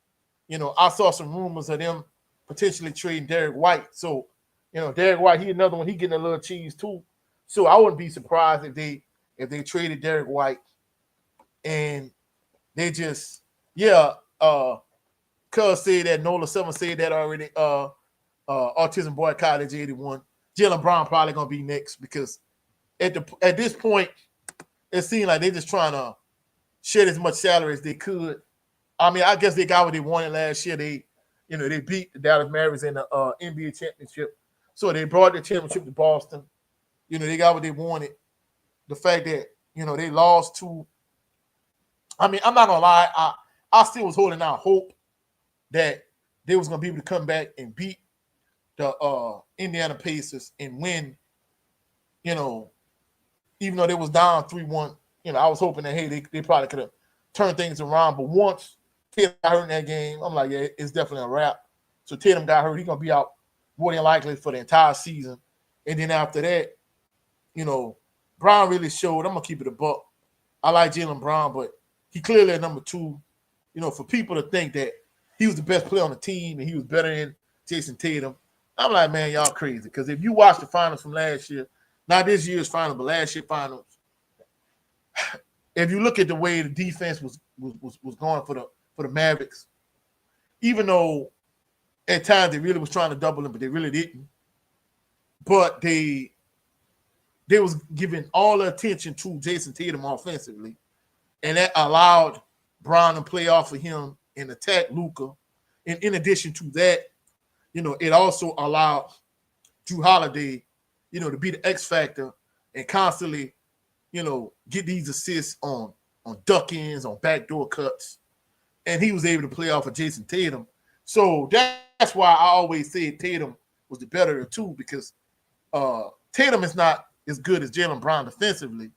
I saw some rumors of them potentially trading Derek White. So, Derek White, he another one, he getting a little cheese too. So I wouldn't be surprised if they traded Derek White and they just, Cuz said that, Nola Summer said that already. Autism Boy College 81. Jaylen Brown probably gonna be next because at this point, it seems like they're just trying to shed as much salary as they could. I mean, I guess they got what they wanted last year. They beat the Dallas Mavericks in the NBA championship. So they brought the championship to Boston. They got what they wanted. The fact that, they lost to, I mean, I'm not gonna lie, I still was holding out hope that they was gonna be able to come back and beat the Indiana Pacers and win. Even though they was down 3-1, I was hoping that they probably could have turned things around. But once Tatum got hurt in that game, I'm like, yeah, it's definitely a wrap. So Tatum got hurt; he's gonna be out more than likely for the entire season. And then after that, Brown really showed. I'm gonna keep it a buck. I like Jaylen Brown, but he clearly at number 2. For people to think that he was the best player on the team and he was better than Jason Tatum, I'm like, man, y'all crazy. Because if you watch the finals from last year, not this year's final, but last year's finals, if you look at the way the defense was going for the Mavericks, even though at times they really was trying to double them, but they really didn't. But they was giving all the attention to Jason Tatum offensively, and that allowed Brown to play off of him and attack Luka. And in addition to that, it also allowed Drew Holiday, to be the X factor and constantly, get these assists on duck-ins, on backdoor cuts. And he was able to play off of Jason Tatum. So that's why I always said Tatum was the better of the two, because Tatum is not as good as Jaylen Brown defensively,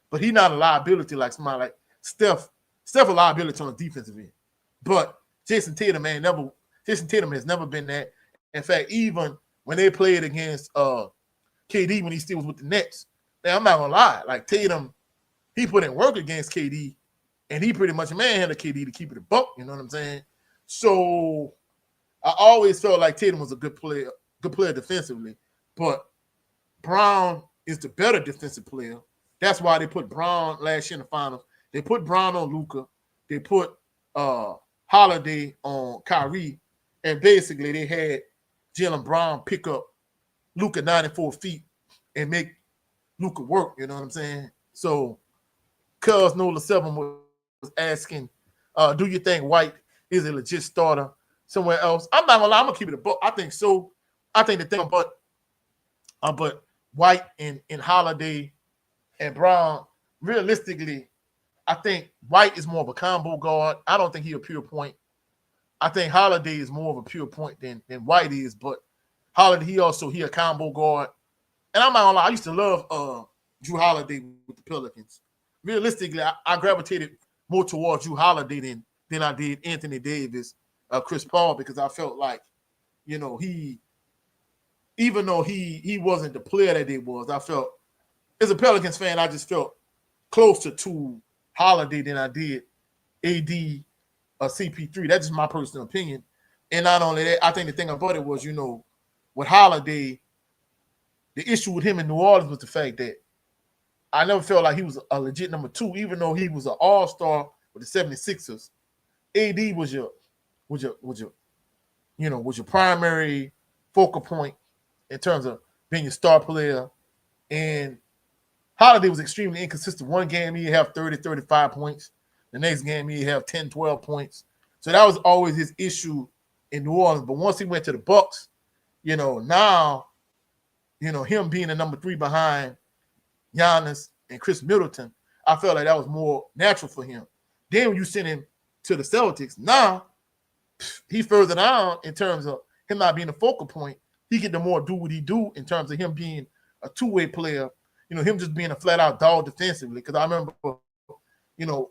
but he's not a liability like somebody like Steph. Steph a liability on the defensive end. But Jason Tatum has never been that. In fact, even when they played against KD when he still was with the Nets, now I'm not gonna lie, like Tatum, he put in work against KD, and he pretty much manhandled KD to keep it a buck. You know what I'm saying? So I always felt like Tatum was a good player defensively, but Brown is the better defensive player. That's why they put Brown last year in the finals. They put Brown on Luka. They put Holiday on Kyrie, and basically they had Jaylen Brown pick up Luka 94 feet and make Luka work. You know what I'm saying? So Cuz Nola 7 was asking, do you think White is a legit starter somewhere else? I'm not gonna lie, I'm gonna keep it a book. I think so. I think the thing but White and Holiday and Brown, realistically, I think White is more of a combo guard. I don't think he's a pure point. I think Holiday is more of a pure point than White is, but Holiday, he a combo guard. And I'm not gonna lie, I used to love Jrue Holiday with the Pelicans. Realistically, I gravitated more towards Jrue Holiday than I did Anthony Davis, Chris Paul, because I felt like, even though he wasn't the player that he was, I felt as a Pelicans fan, I just felt closer to Holiday than I did AD or CP3. That's just my personal opinion. And not only that, I think the thing about it was, with Holiday, the issue with him in New Orleans was the fact that I never felt like he was a legit number 2, even though he was an all-star with the 76ers. AD was your primary focal point in terms of being your star player. And Holiday was extremely inconsistent. One game he'd have 30, 35 points. The next game he'd have 10, 12 points. So that was always his issue in New Orleans. But once he went to the Bucks, now, him being the number 3 behind Giannis and Chris Middleton, I felt like that was more natural for him. Then when you send him to the Celtics, now he further down in terms of him not being a focal point. He get to more do what he do in terms of him being a two-way player, him just being a flat-out dog defensively. Because I remember,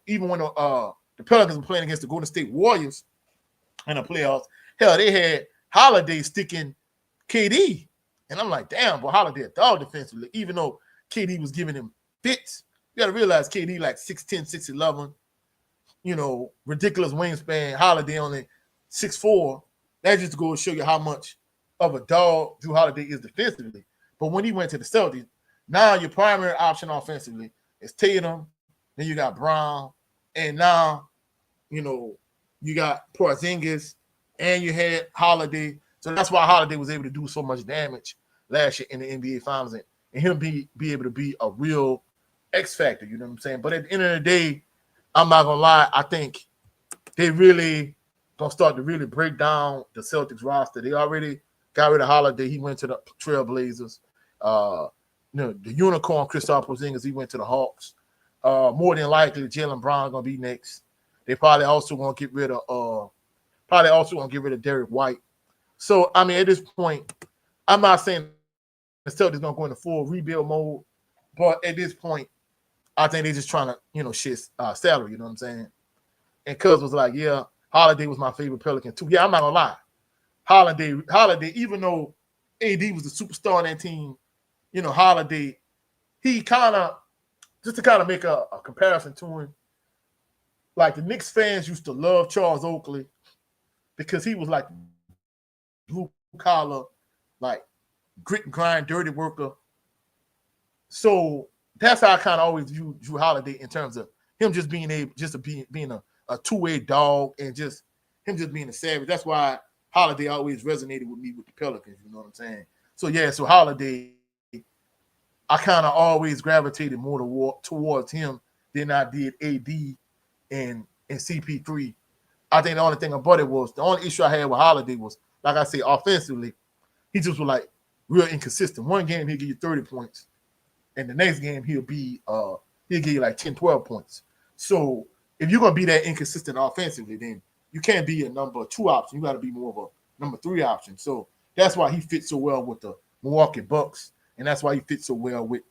even when the Pelicans were playing against the Golden State Warriors in the playoffs, hell, they had Holiday sticking KD. And I'm like, damn, but Holiday a dog defensively, even though KD was giving him fits. You got to realize KD like 6'10", 6'11", ridiculous wingspan. Holiday only 6'4". That just to go show you how much of a dog Jrue Holiday is defensively. But when he went to the Celtics, now your primary option offensively is Tatum. Then you got Brown. And now, you got Porzingis. And you had Holiday. So that's why Holiday was able to do so much damage last year in the NBA Finals. And him be able to be a real X factor, you know what I'm saying? But at the end of the day, I'm not going to lie, I think they really going to start to really break down the Celtics roster. They already got rid of Holiday. He went to the Trailblazers. The unicorn, Kristaps Porzingis, he went to the Hawks. More than likely, Jaylen Brown going to be next. They probably also going to get rid of Derek White. So, I mean, at this point, I'm not saying the Celtics going to go into full rebuild mode, but at this point, I think they're just trying to, shit salary, you know what I'm saying? And Cuz was like, yeah, Holiday was my favorite Pelican too. Yeah, I'm not going to lie. Holiday, even though AD was the superstar on that team, Holiday, he kind of, just to kind of make a comparison to him, like the Knicks fans used to love Charles Oakley because he was like blue collar, like grit and grind, dirty worker. So that's how I kind of always view Jrue Holiday in terms of him just being a two-way dog and just him just being a savage. That's why Holiday always resonated with me with the Pelicans, you know what I'm saying? So yeah, so Holiday, I kind of always gravitated more towards him than I did AD and CP3. I think the only thing about it was the only issue I had with Holiday was, like I say, offensively, he just was like real inconsistent. One game he'll give you 30 points, and the next game he'll give you like 10, 12 points. So if you're gonna be that inconsistent offensively, then you can't be a number 2 option. You got to be more of a number 3 option. So that's why he fits so well with the Milwaukee Bucks, and that's why he fits so well with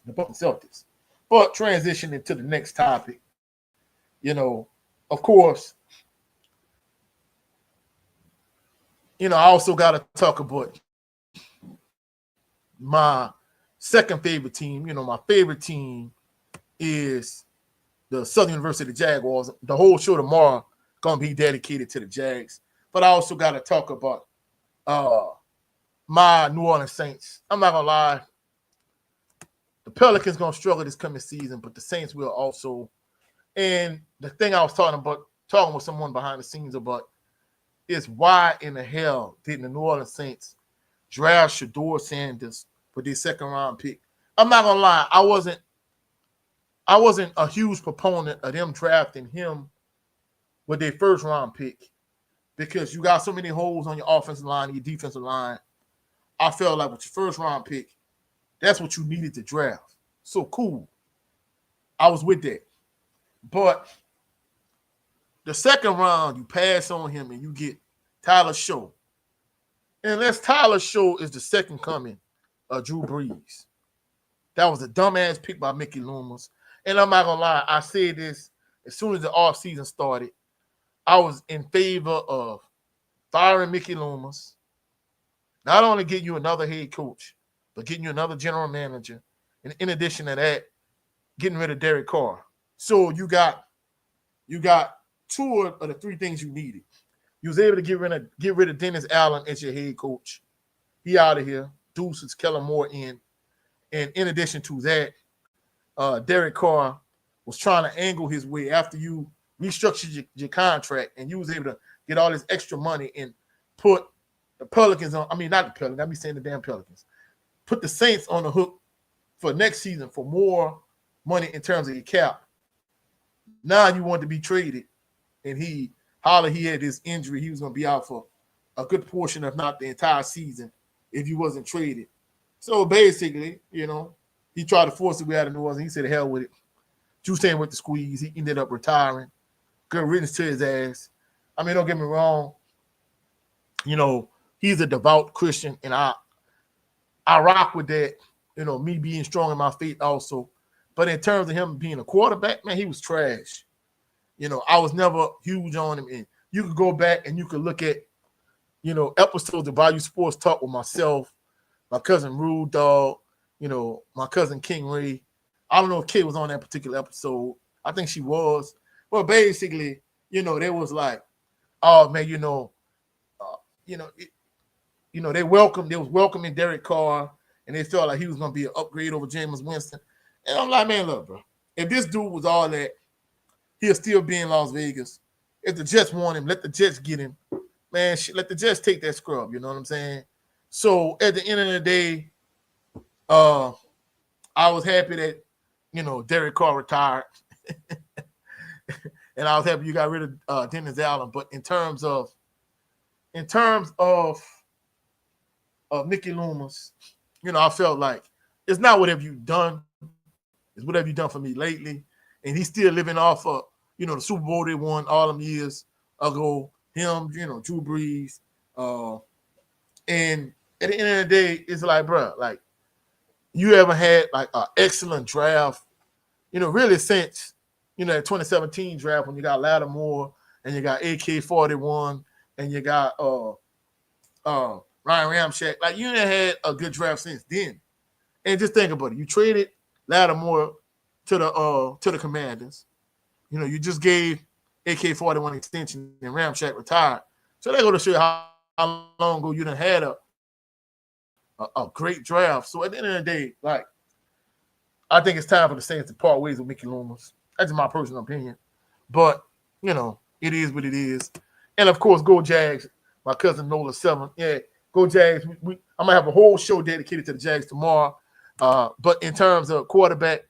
the Boston Celtics. But transitioning to the next topic, of course, I also got to talk about my second favorite team. My favorite team is the Southern University Jaguars. The whole show tomorrow going to be dedicated to the Jags. But I also got to talk about my New Orleans Saints. I'm not going to lie. The Pelicans going to struggle this coming season, but the Saints will also. And the thing I was talking with someone behind the scenes about is why in the hell didn't the New Orleans Saints draft Shedeur Sanders for their second-round pick? I'm not going to lie. I wasn't I wasn't a huge proponent of them drafting him with their first round pick because you got so many holes on your offensive line and your defensive line. I felt like with your first round pick, that's what you needed to draft. So cool. I was with that. But the second round, you pass on him and you get Tyler Show. Unless Tyler Show is the second coming of Drew Brees. That was a dumbass pick by Mickey Loomis. And I'm not going to lie, I said this as soon as the offseason started. I was in favor of firing Mickey Loomis, not only getting you another head coach, but getting you another general manager. And in addition to that, getting rid of Derek Carr. So you got two of the three things you needed. You was able to get rid of Dennis Allen as your head coach. He out of here. Deuces, Kellen Moore in. And in addition to that, Derek Carr was trying to angle his way after you restructured your contract and you was able to get all this extra money and put the Pelicans on. I mean, not the Pelicans. I be saying the damn Pelicans. Put the Saints on the hook for next season for more money in terms of your cap. Now you want to be traded, and he had this injury. He was going to be out for a good portion, if not the entire season, if he wasn't traded. So basically, he tried to force it way out of New Orleans. He said, hell with it. Juice with the squeeze. He ended up retiring. Good riddance to his ass. I mean, don't get me wrong. He's a devout Christian, and I rock with that. Me being strong in my faith also. But in terms of him being a quarterback, man, he was trash. I was never huge on him. And you could go back and you could look at, episodes of Bayou Sports Talk with myself, my cousin Rude Dog, my cousin King Ray. I don't know if Kay was on that particular episode. I think she was. Well, basically, they was like, oh man, they was welcoming Derek Carr, and they felt like he was gonna be an upgrade over Jameis Winston. And I'm like, man, look, bro, if this dude was all that, he'll still be in Las Vegas. If the Jets want him, let the Jets get him. Man, let the Jets take that scrub, you know what I'm saying? So at the end of the day, I was happy that, Derek Carr retired. And I was happy you got rid of Dennis Allen. But in terms of Mickey Loomis, I felt like it's not what have you done, it's what have you done for me lately. And he's still living off of, the Super Bowl they won all them years ago. Him, Drew Brees. And at the end of the day, it's like, bro, like you ever had like an excellent draft, really since, that 2017 draft when you got Lattimore and you got AK-41 and you got Ryan Ramczyk. Like you ain't had a good draft since then. And just think about it. You traded Lattimore to the Commanders. You just gave AK-41 extension and Ramczyk retired. So they go to show you how long ago you done had a great draft. So at the end of the day, like, I think it's time for the Saints to part ways with Mickey Loomis. That's my personal opinion. But, it is what it is. And, of course, go Jags. My cousin Nola 7. Yeah, go Jags. I'm going to have a whole show dedicated to the Jags tomorrow. But in terms of quarterback,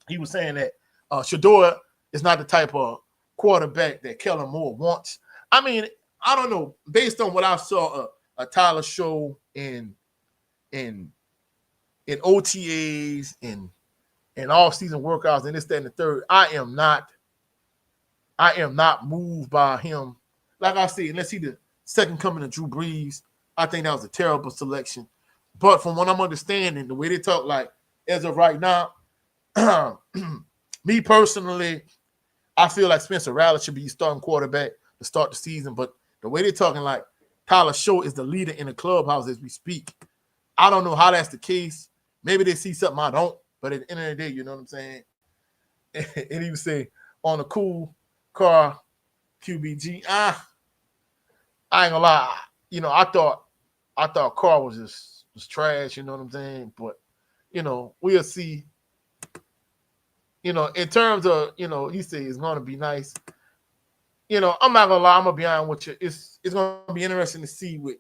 he was saying that Shedeur is not the type of quarterback that Kellen Moore wants. I mean, I don't know. Based on what I saw a Tyler Show in OTAs and off-season workouts and this, that, and the third, I am not moved by him. Like I said, unless he the second coming of Drew Brees, I think that was a terrible selection. But from what I'm understanding, the way they talk, like as of right now, me personally, I feel like Spencer Rattler should be starting quarterback to start the season. But the way they're talking, like Tyler Show is the leader in the clubhouse as we speak. I don't know how that's the case. Maybe they see something I don't. But at the end of the day, you know what I'm saying? And he would say, on a cool car, QBG, I ain't gonna lie. I thought Carr was trash, you know what I'm saying? But, we'll see. In terms of, he said it's going to be nice. I'm not going to lie. I'm going to be honest with you. It's going to be interesting to see what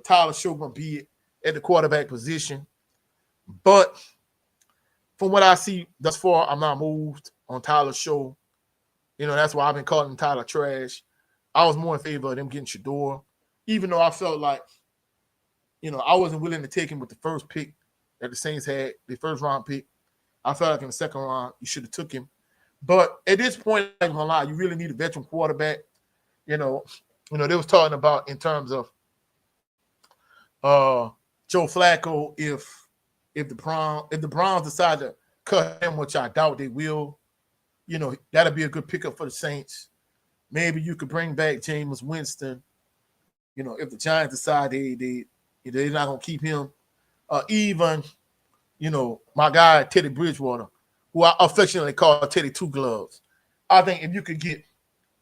Tyler Show going to be at the quarterback position. But from what I see thus far, I'm not moved on Tyler's show. You know, that's why I've been calling Tyler trash. I was more in favor of them getting Shedeur, even though I felt like, you know, I wasn't willing to take him with the first pick that the Saints had, the first round pick. I felt like in the second round, you should have took him. But at this point, I'm gonna lie, you really need a veteran quarterback. You know, they was talking about in terms of Joe Flacco if the Browns decide to cut him, which I doubt they will. You know, that'll be a good pickup for the Saints. Maybe you could bring back Jameis Winston. You know, if the Giants decide they're not gonna keep him, even you know my guy Teddy Bridgewater, who I affectionately call Teddy Two Gloves. I think if you could get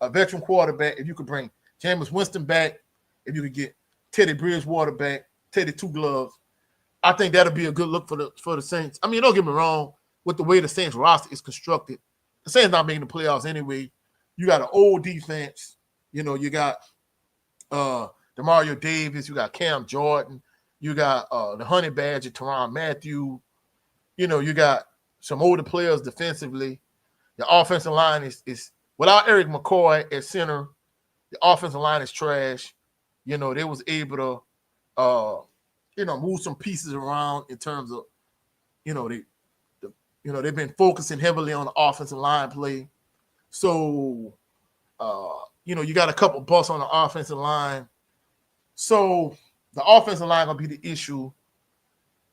a veteran quarterback, if you could bring Jameis Winston back, if you could get Teddy Bridgewater back, Teddy Two Gloves, I think that'll be a good look for the Saints. I mean, don't get me wrong, with the way the Saints roster is constructed, the Saints not making the playoffs anyway. You got an old defense. You know, you got Demario Davis, you got Cam Jordan, you got the Honey Badger, Tyrann Mathieu. You know, you got some older players defensively. The offensive line is without Eric McCoy at center, the offensive line is trash. You know, they was able to move some pieces around in terms of, you know, they've been focusing heavily on the offensive line play. So, you got a couple busts on the offensive line. So the offensive line gonna be the issue.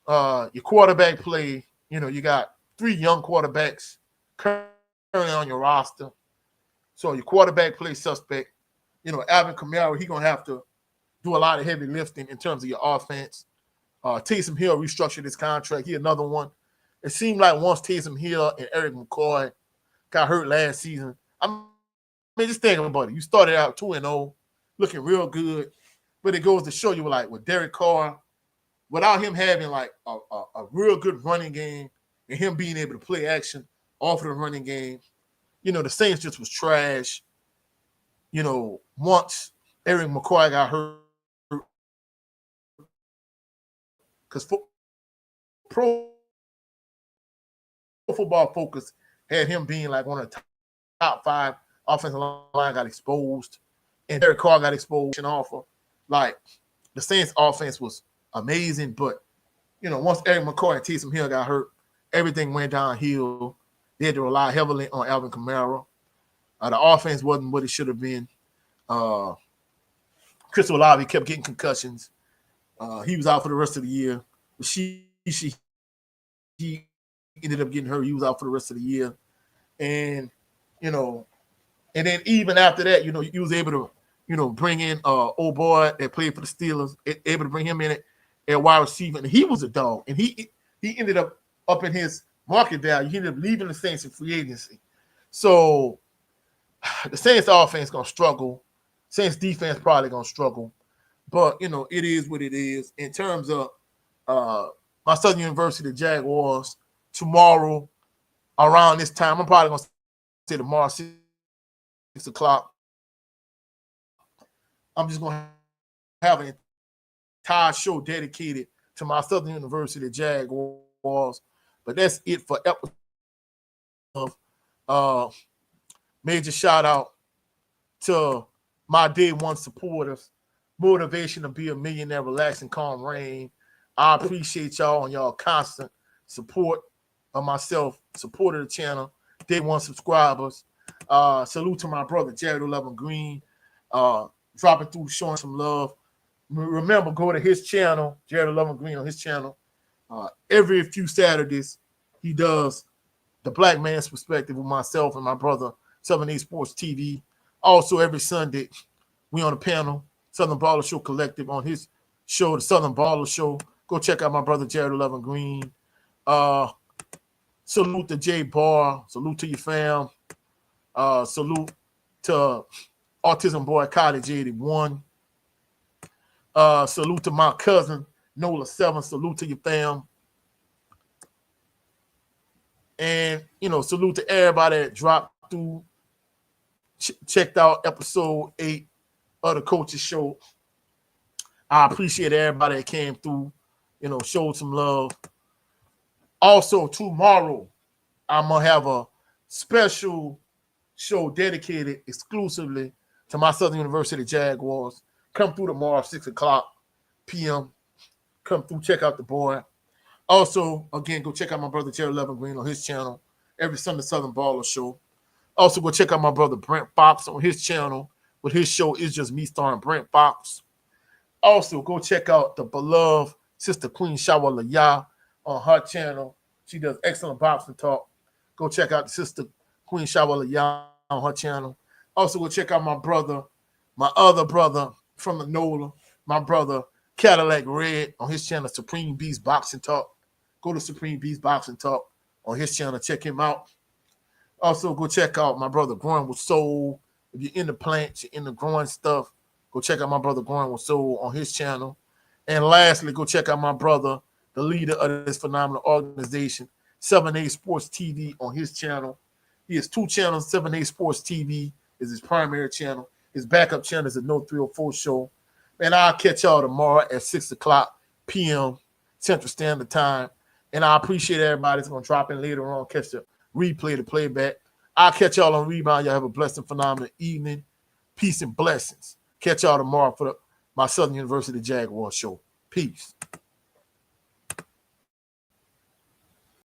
Your quarterback play, you got 3 young quarterbacks currently on your roster. So your quarterback play suspect. Alvin Kamara, he gonna have to do a lot of heavy lifting in terms of your offense. Taysom Hill restructured his contract. He another one. It seemed like once Taysom Hill and Eric McCoy got hurt last season, I mean, just think about it. You started out 2-0, looking real good, but it goes to show you, like, with Derek Carr, without him having, like, a real good running game and him being able to play action off of the running game, the Saints just was trash. Once Eric McCoy got hurt, because Pro Football Focus had him being like one of the top 5 offensive line got exposed, and Derek Carr got exposed and offer. Like, the Saints offense was amazing, but once Eric McCoy and Taysom Hill got hurt, everything went downhill. They had to rely heavily on Alvin Kamara. The offense wasn't what it should have been. Chris Olave kept getting concussions. He was out for the rest of the year. He ended up getting hurt. He was out for the rest of the year. And, and then even after that, he was able to, bring in old boy that played for the Steelers, able to bring him in at wide receiver. And he was a dog. And he ended up in his market value. He ended up leaving the Saints in free agency. So the Saints offense going to struggle. Saints defense probably going to struggle. But, it is what it is. In terms of my Southern University Jaguars, tomorrow around this time, I'm probably going to say tomorrow, 6 o'clock, I'm just going to have an entire show dedicated to my Southern University Jaguars. But that's it for episode of major shout out to my day one supporters. Motivation to be a millionaire, relax and calm reign. I appreciate y'all and y'all constant support of myself, support of the channel, day one subscribers. Salute to my brother Jared 11 Green, dropping through, showing some love. Remember, go to his channel, Jared 11 Green on his channel. Every few Saturdays, he does the Black Man's Perspective with myself and my brother, 7A Sports TV. Also, every Sunday, we on the panel, Southern Baller Show Collective, on his show, the Southern Baller Show. Go check out my brother Jared 11 Green. Salute to Jay Barr. Salute to your fam. Salute to Autism Boy Cottage 81. Salute to my cousin Nola 7. Salute to your fam. And, salute to everybody that dropped through, checked out episode 8 of the Coaches Show. I appreciate everybody that came through, showed some love. Also, tomorrow, I'm going to have a special show dedicated exclusively to my Southern University Jaguars. Come through tomorrow, 6 o'clock p.m. Come through, check out the boy. Also, again, go check out my brother Jerry Levin Green on his channel. Every Sunday Southern Baller Show. Also, go check out my brother Brent Fox on his channel. With his show, It's Just Me starring Brent Fox. Also, go check out the beloved sister Queen Shawala Yah on her channel. She does excellent boxing talk. Go check out the sister Queen Shawala Yah on her channel. Also, go check out my brother, my other brother from the NOLA, my brother Cadillac Red on his channel, Supreme Beast Boxing Talk. Go to Supreme Beast Boxing Talk on his channel. Check him out. Also, go check out my brother Growing with Soul. If you're into plants, you're into growing stuff, go check out my brother Growing with Soul on his channel. And lastly, go check out my brother, the leader of this phenomenal organization, 7A Sports TV on his channel. He has 2 channels. 7A Sports TV is his primary channel. His backup channel is the No 304 Show. And I'll catch y'all tomorrow at 6 o'clock p.m. Central Standard Time. And I appreciate everybody that's going to drop in later on, catch the replay, the playback. I'll catch y'all on rebound. Y'all have a blessed and phenomenal evening. Peace and blessings. Catch y'all tomorrow for my Southern University Jaguar show. Peace.